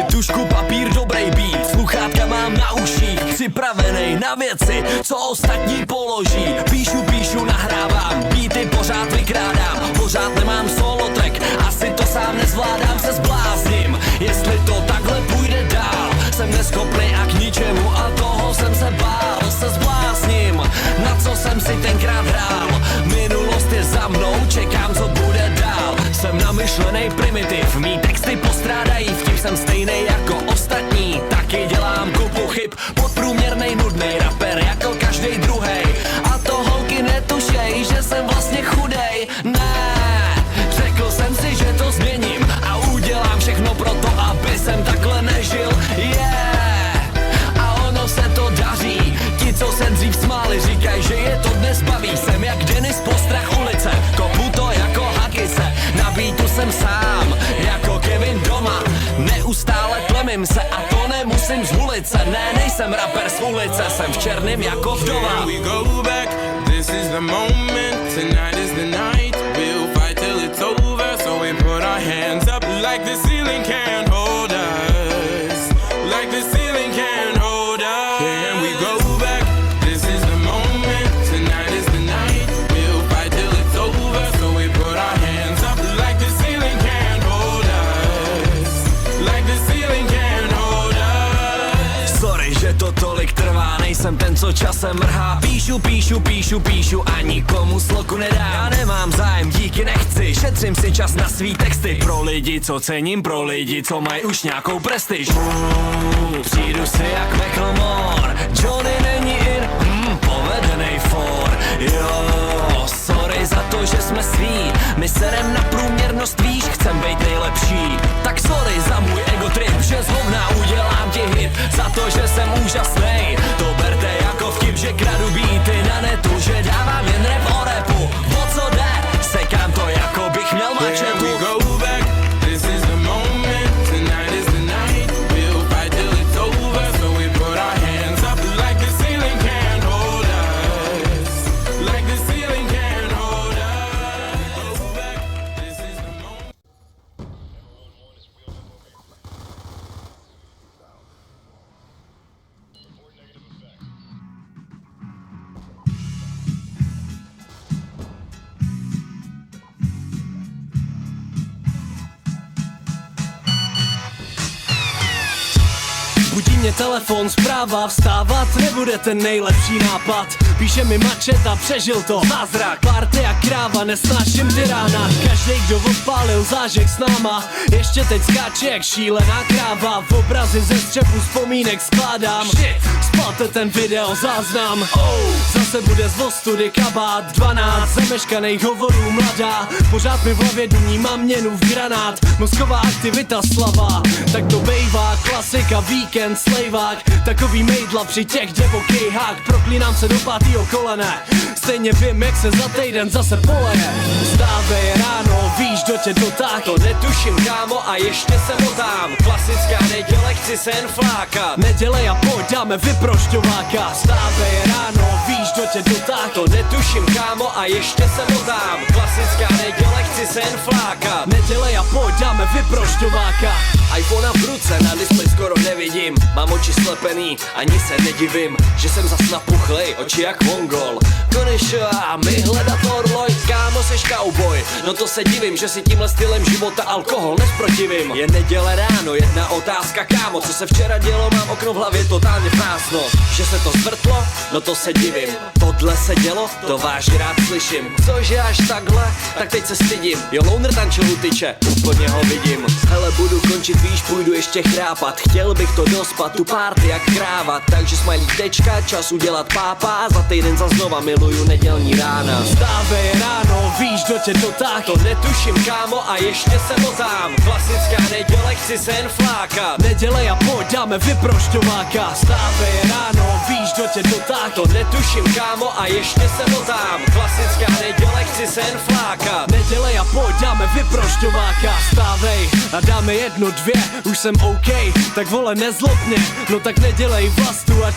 Tušku, papír, dobrý beat, sluchátka mám na uších, připravenej na věci, co ostatní položí. Píšu, nahrávám, beaty pořád vykrádám, pořád nemám solo track, asi to sám nezvládám, se zblázním, jestli to takhle půjde dál. Jsem neschopný a k ničemu a toho jsem se bál, se zblázním, na co jsem si tenkrát hrál. Minulost je za mnou, čekám, co bude dál. Jsem namyšlenej primitiv, mý texty postrádají vtip, jsem stejnej jako ostatní, taky dělám kupu chyb. Podprůměrnej, nudnej rapper jako každej druhej, a to holky netušej, že jsem vlastně chudej. Ne, řekl jsem si, že to změním a udělám všechno pro to, aby jsem takhle nežil. A ono se to daří, ti, co se dřív smáli, říkají, že je to dnes baví. Jsem jak Denis Postrach ulice, kopu to jako Hakice, na beatu jsem sám, jako Kevin doma. Neustále plemím se a to nemusím z ulice, ne, nejsem rapper z ulice, jsem v černém jako vdova. We go back, this is the moment, tonight is the night, we'll fight till it's over, so we put our hands up like the ceiling can't hold us, like the ceiling can't hold us. And we go back, this is the moment, tonight is the night, we'll fight till it's over, so we put our hands up like the ceiling can't hold us, like the ceiling can't hold us. Sorry, že to tolik trvá, nejsem ten, co časem mrhá. Píšu a nikomu sloku nedám. Já nemám zájem, díky nechci, šetřím si čas na svý texty. Pro lidi, co cením, pro lidi, co mají už nějakou prestiž. Přijdu si jak Macklemore, Johnny není in, povedenej for. Jo, sorry za to, že jsme svý, my serem na průměrnost, víš, chcem být nejlepší. Tak sorry za můj ego trip, že z hovna udělám ti hit, za to, že jsem úžasnej. To berte jako vtip, že kradu beaty na netu, že dávám jen rap o rapu. O co jde? Sekám to, jako bych měl mačetu. We go back, this is the moment, tonight is the night, we'll fight till it's over, so we put our hands up like the ceiling can't hold us, like the ceiling can't hold us. Go back, this is the moment. Budí mě telefon, zpráva, vstávat nebude ten nejlepší nápad. Píše mi Mačeta, přežil to, zázrak, party a kráva, nesnáším ty rána. Každej, kdo odpálil zážek s náma, ještě teď skáče jak šílená kráva. V obrazy ze střepu vzpomínek skládám. Spalte ten video záznam. Zase bude z ostudy kabát, 12 zameškaných hovorů mladá. Pořád mi v hlavě duní, mám měnu v granát. Mozková aktivita slava, tak to bejvá, klasika, víkend, slejvák. Takový mejdla při těch divokejhách, proklínám se do pátýho kolene. Stejně vím, jak se za týden zase poleje. Vstávej ráno, víš, do tě dotáh. To netuším, kámo, a ještě se motám. Klasická neděle, chci se jen flákat. Nedělej a pojď, dáme vyprošťováka. Vstávej ráno, víš, do tě dotáh. To netuším, kámo, a ještě se motám. Klasická neděle, chci se jen flákat. Nedělej a pojď, dáme vyprošťováka. iPhone v ruce, na displeji skoro nevidím. Mám oči slepený, ani se nedivím, že jsem zas napuchlej, oči jak mongol. Konečná, my hledat orloj, kámo, seš cowboy. No to se divím, že si tímhle stylem života alkohol nesprotivím. Je neděle ráno, jedna otázka, kámo, co se včera dělo, mám okno v hlavě totálně prázdno. Že se to zvrtlo, no to se divím. Tohle se dělo, to vážně rád slyším. Cože až takhle, tak teď se stydím. Jo, loner tančil u tyče, úplně ho vidím. Hele, budu končit, víš, půjdu ještě chrápat. Chtěl bych to dospat, tu party jak krávat. Takže smajlík tečka, čas udělat pápa. Za týden za znova miluju nedělní rána. Vstávej ráno, víš, do tě dotáh. To netuším, kámo, a ještě se motám. Klasická neděle, chci se jen flákat. Nedělej a pojď, dáme vyprošťováka. Vstávej ráno, víš, do tě dotáh. To netuším, kámo, a ještě se motám. Klasická neděle, chci se jen flákat. Nedělej a pojď, dáme vyprošťováka. Stávej a dáme 1, 2, už jsem OK. Tak vole, nezlob mě, no tak nedělej vlastu, ať